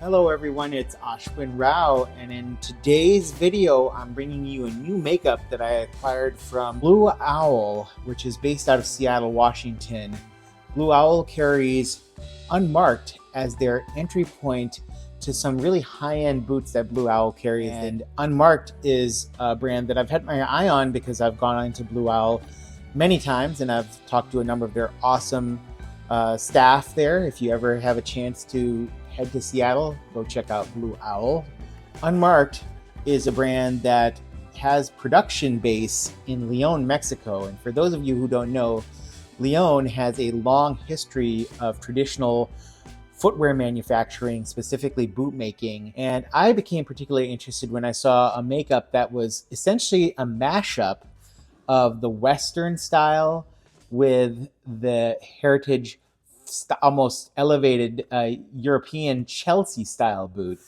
Hello everyone, it's Ashwin Rao, and in today's video I'm bringing you a new makeup that I acquired from Blue Owl, which is based out of Seattle, Washington. Blue Owl carries Unmarked as their entry point to some really high-end boots that Blue Owl carries, and Unmarked is a brand that I've had my eye on because I've gone into Blue Owl many times and I've talked to a number of their awesome staff there. If you ever have a chance to head to Seattle, go check out Blue Owl. Unmarked is a brand that has production base in Leon, Mexico. And for those of you who don't know, Leon has a long history of traditional footwear manufacturing, specifically boot making. And I became particularly interested when I saw a makeup that was essentially a mashup of the Western style with the heritage, almost elevated European Chelsea style boot.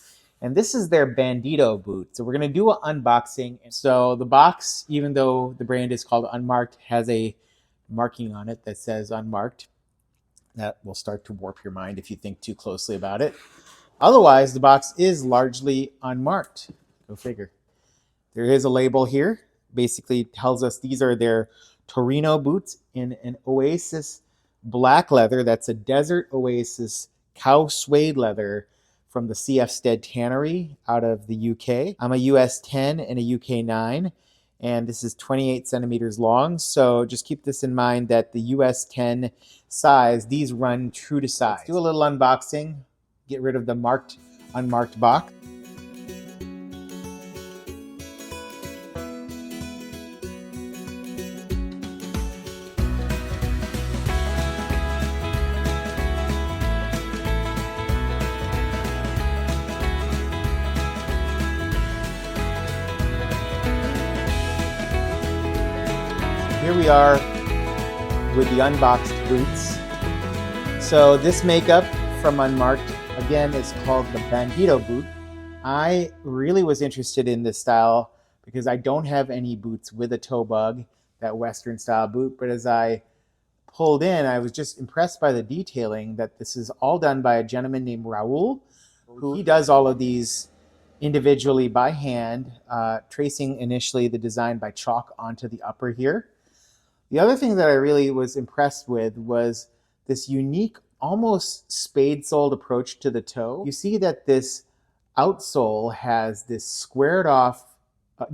And this is their Bandido boot. So we're going to do an unboxing. So the box, even though the brand is called Unmarked, has a marking on it that says Unmarked. That will start to warp your mind if you think too closely about it. Otherwise, the box is largely unmarked. Go figure. There is a label here. Basically tells us these are their Torino boots in an Oasis black leather. That's a Desert Oasis cow suede leather from the CF Stead Tannery out of the UK. I'm a US 10 and a UK 9, and this is 28 centimeters long. So just keep this in mind that the US 10 size, these run true to size. Let's do a little unboxing, get rid of the unmarked box. Here we are with the unboxed boots. So this makeup from Unmarked, again, is called the Bandido Boot. I really was interested in this style because I don't have any boots with a toe bug, that Western style boot, but as I pulled in, I was just impressed by the detailing that this is all done by a gentleman named Raul, who he does all of these individually by hand, tracing initially the design by chalk onto the upper here. The other thing that I really was impressed with was this unique, almost spade-soled approach to the toe. You see that this outsole has this squared off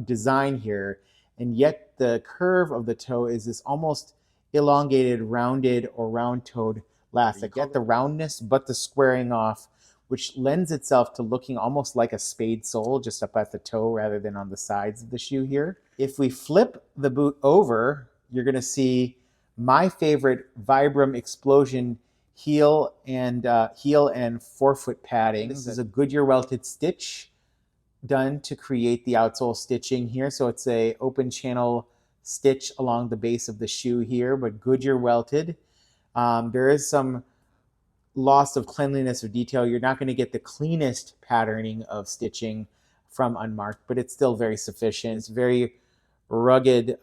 design here, and yet the curve of the toe is this almost elongated, rounded, or round-toed last. I get the roundness, but the squaring off, which lends itself to looking almost like a spade sole, just up at the toe rather than on the sides of the shoe here. If we flip the boot over, you're going to see my favorite Vibram Explosion heel and forefoot padding. This is a Goodyear welted stitch done to create the outsole stitching here. So it's a open channel stitch along the base of the shoe here, but Goodyear welted. There is some loss of cleanliness or detail. You're not going to get the cleanest patterning of stitching from Unmarked, but it's still very sufficient. It's very rugged,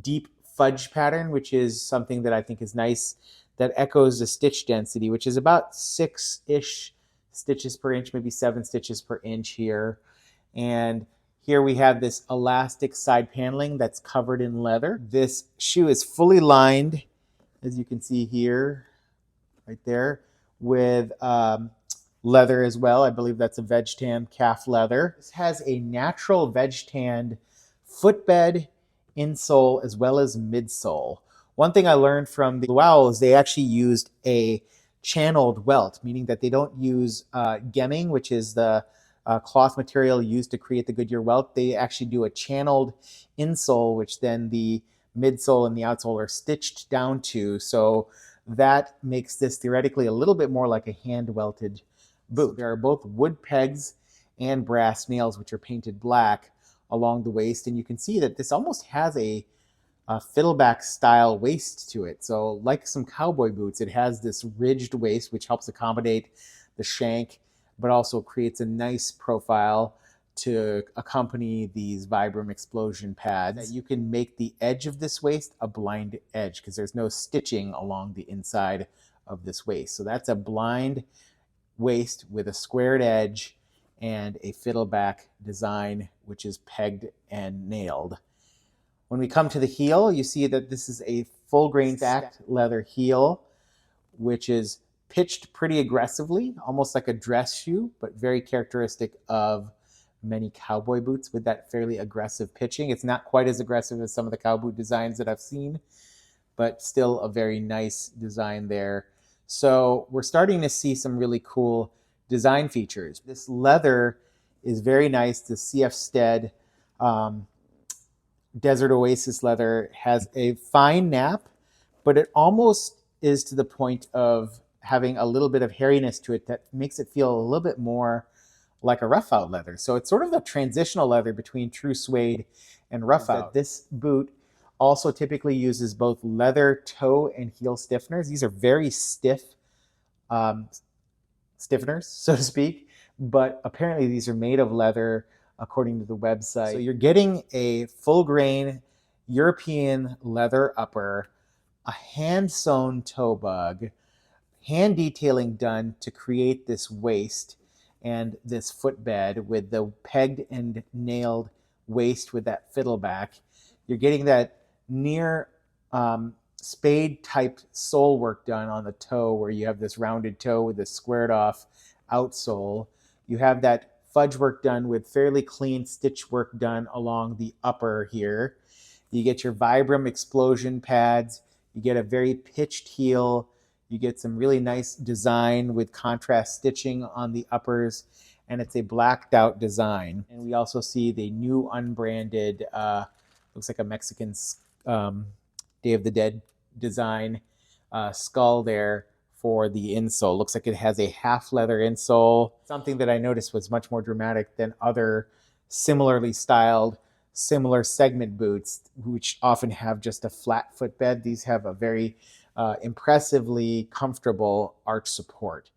deep fudge pattern, which is something that I think is nice, that echoes the stitch density, which is about 6-ish stitches per inch, maybe 7 stitches per inch here. And here we have this elastic side paneling that's covered in leather. This shoe is fully lined, as you can see here, right there, with leather as well. I believe that's a veg tan calf leather. This has a natural veg tanned footbed, insole, as well as midsole. One thing I learned from the Blue Owl is they actually used a channeled welt, meaning that they don't use gemming, which is the cloth material used to create the Goodyear welt. They actually do a channeled insole, which then the midsole and the outsole are stitched down to. So that makes this theoretically a little bit more like a hand welted boot. So there are both wood pegs and brass nails, which are painted black along the waist, and you can see that this almost has a fiddleback style waist to it. So like some cowboy boots, it has this ridged waist, which helps accommodate the shank, but also creates a nice profile to accompany these Vibram Explosion pads. You can make the edge of this waist a blind edge because there's no stitching along the inside of this waist. So that's a blind waist with a squared edge and a fiddleback design, which is pegged and nailed. When we come to the heel, you see that this is a full grain stacked leather heel, which is pitched pretty aggressively, almost like a dress shoe, but very characteristic of many cowboy boots with that fairly aggressive pitching. It's not quite as aggressive as some of the cowboy designs that I've seen, but still a very nice design there. So we're starting to see some really cool design features. This leather is very nice. The CF Stead Desert Oasis leather has a fine nap, but it almost is to the point of having a little bit of hairiness to it that makes it feel a little bit more like a rough out leather. So it's sort of a transitional leather between true suede and rough out. This boot also typically uses both leather toe and heel stiffeners. These are very stiff stiffeners, so to speak, but apparently these are made of leather according to the website. So you're getting a full grain European leather upper, a hand sewn toe bug, hand detailing done to create this waist and this footbed with the pegged and nailed waist with that fiddleback. You're getting that near spade type sole work done on the toe, where you have this rounded toe with this squared off outsole. You have that fudge work done with fairly clean stitch work done along the upper here. You get your Vibram explosion pads. You get a very pitched heel. You get some really nice design with contrast stitching on the uppers, and it's a blacked out design. And we also see the new unbranded, looks like a Mexican Day of the Dead design skull there for the insole. Looks like it has a half leather insole. Something that I noticed was much more dramatic than other similarly styled, similar segment boots, which often have just a flat footbed. These have a very impressively comfortable arch support.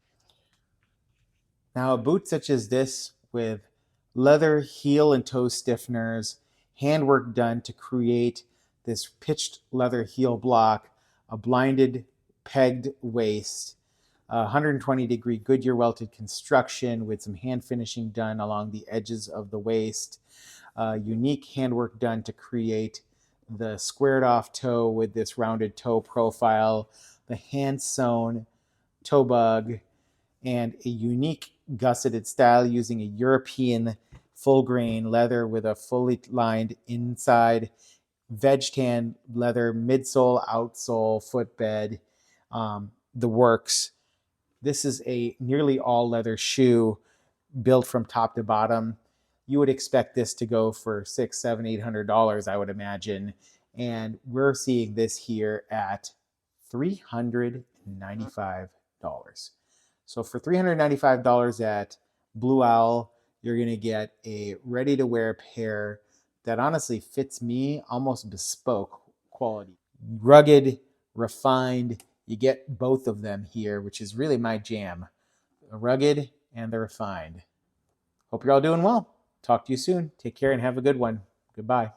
Now, a boot such as this with leather heel and toe stiffeners, handwork done to create this pitched leather heel block, a blinded pegged waist, 120-degree Goodyear welted construction with some hand finishing done along the edges of the waist, unique handwork done to create the squared off toe with this rounded toe profile, the hand sewn toe bug, and a unique gusseted style using a European full grain leather with a fully lined inside, veg tan leather, midsole, outsole, footbed, the works. This is a nearly all leather shoe built from top to bottom. You would expect this to go for $600, $700, $800, I would imagine. And we're seeing this here at $395. So for $395 at Blue Owl, you're going to get a ready-to-wear pair that honestly fits me, almost bespoke quality. Rugged, refined, you get both of them here, which is really my jam. The rugged and the refined. Hope you're all doing well. Talk to you soon. Take care and have a good one. Goodbye.